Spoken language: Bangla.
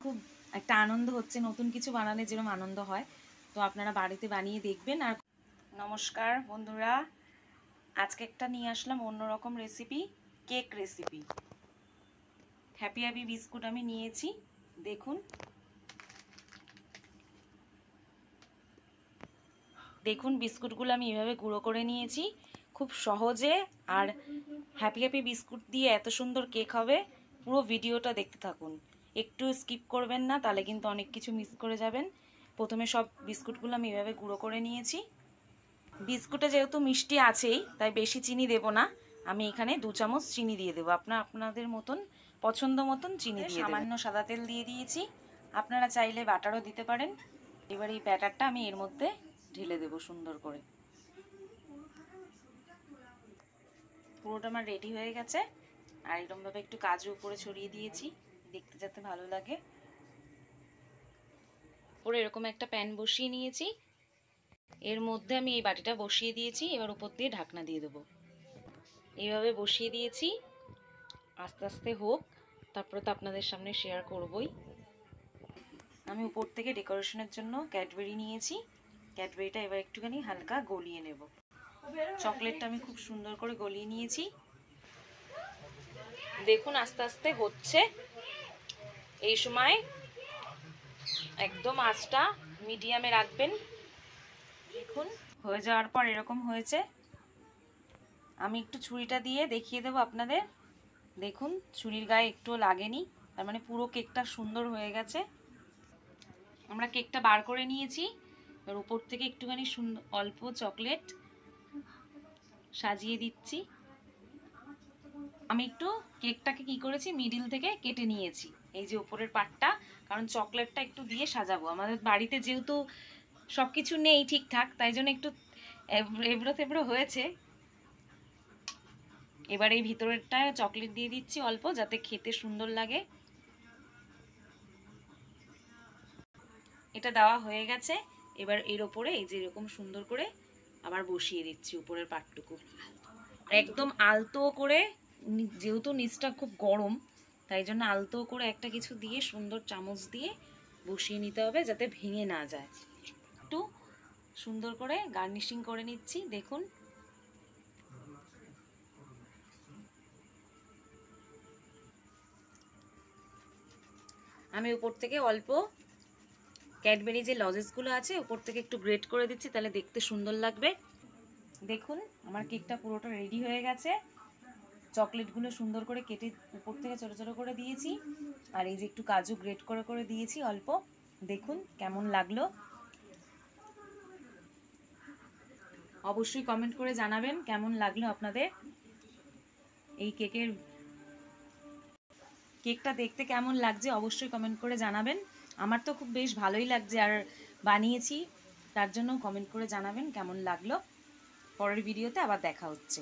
খুব একটা আনন্দ হচ্ছে, নতুন কিছু বানালে যেরকম আনন্দ হয়। তো আপনারা বাড়িতে বানিয়ে দেখবেন। আর নমস্কার বন্ধুরা, আজকে একটা নিয়ে আসলাম অন্যরকম recipe, cake recipe. Happy happy biscuit আমি নিয়েছি, দেখুন দেখুন বিস্কুটগুলো আমি এভাবে গুঁড়ো করে নিয়েছি খুব সহজে। আর হ্যাপি হ্যাপি বিস্কুট দিয়ে এত সুন্দর কেক হবে, পুরো ভিডিওটা দেখতে থাকুন, একটু স্কিপ করবেন না, তাহলে কিন্তু অনেক কিছু মিস করে যাবেন। প্রথমে সব বিস্কুটগুলো আমি এভাবে গুঁড়ো করে নিয়েছি। বিস্কুটে যেহেতু মিষ্টি আছেই, তাই বেশি চিনি দেব না, আমি এখানে 2 চামচ চিনি দিয়ে দেবো। আপনাদের মতন পছন্দ মতন চিনি দিয়ে, সামান্য সাদা তেল দিয়ে দিয়েছি, আপনারা চাইলে বাটারও দিতে পারেন। এবার এই ব্যাটারটা আমি এর মধ্যে ঢেলে দেব সুন্দর করে। পুরোটা আমার রেডি হয়ে গেছে। আর এরকমভাবে একটু কাজু উপরে ছড়িয়ে দিয়েছি, দেখতে যাতে ভালো লাগে। পুরো এরকম একটা প্যান বসিয়ে নিয়েছি, এর মধ্যে আমি এই বাটিটা বসিয়ে দিয়েছি। এবার উপর দিয়ে ঢাকনা দিয়ে দেবো। এইভাবে বসিয়ে দিয়েছি, আস্তে আস্তে হোক, তারপরে তো আপনাদের সামনে শেয়ার করবই। আমি উপর থেকে ডেকোরেশনের জন্য ক্যাডবেরি নিয়েছি। ক্যাডবেরিটা এবার একটুখানি হালকা গলিয়ে নেব। চকলেটটা আমি খুব সুন্দর করে গলিয়ে নিয়েছি। দেখুন আস্তে আস্তে হচ্ছে, এই সময় একদম আঁচটা মিডিয়ামে রাখবেন। দেখুন হয়ে যাওয়ার পর এরকম হয়েছে। আমি একটু ছুরিটা দিয়ে দেখিয়ে দেবো আপনাদের। দেখুন ছুরির গায়ে একটুও লাগেনি, তার মানে পুরো কেকটা সুন্দর হয়ে গেছে। আমরা কেকটা বার করে নিয়েছি। এবার উপর থেকে একটুখানি অল্প চকলেট সাজিয়ে দিচ্ছি। আমি একটু কেকটাকে কি করেছি, মিডিল থেকে কেটে নিয়েছি, এই যে উপরের পার্টটা, কারণ চকলেটটা একটু দিয়ে সাজাবো। আমাদের বাড়িতে যেহেতু সব কিছু নেই ঠিকঠাক, তাই জন্য একটু এবড়ো থেবড়ো হয়েছে। এবার এই ভিতরেরটায় চকলেট দিয়ে দিচ্ছি অল্প, যাতে খেতে সুন্দর লাগে। এটা দেওয়া হয়ে গেছে। এবার এর ওপরে এই যে এরকম সুন্দর করে আবার বসিয়ে দিচ্ছি উপরের পাটটুকু, একদম আলতো করে, যেহেতু নিচটা খুব গরম, তাই জন্য আলতো করে একটা কিছু দিয়ে সুন্দর চামচ দিয়ে বসিয়ে নিতে হবে, যাতে ভেঙে না যায়। একটু সুন্দর করে গার্নিশিং করে নিচ্ছি। দেখুন আমি উপর থেকে অল্প ক্যাডবেরি যে লজেসগুলো আছে উপর থেকে একটু গ্রেট করে দিচ্ছি, তাহলে দেখতে সুন্দর লাগবে। দেখুন আমার কেকটা পুরোটা রেডি হয়ে গেছে। চকলেটগুলো সুন্দর করে কেটে উপর থেকে ছোটো ছোটো করে দিয়েছি, আর এই যে একটু কাজু গ্রেট করে করে দিয়েছি অল্প। দেখুন কেমন লাগলো, অবশ্যই কমেন্ট করে জানাবেন কেমন লাগলো আপনাদের। এই কেকটা দেখতে কেমন লাগছে অবশ্যই কমেন্ট করে জানাবেন। আমার তো খুব বেশ ভালোই লাগছে, আর বানিয়েছি তার জন্য কমেন্ট করে জানাবেন কেমন লাগলো। পরের ভিডিওতে আবার দেখা হচ্ছে।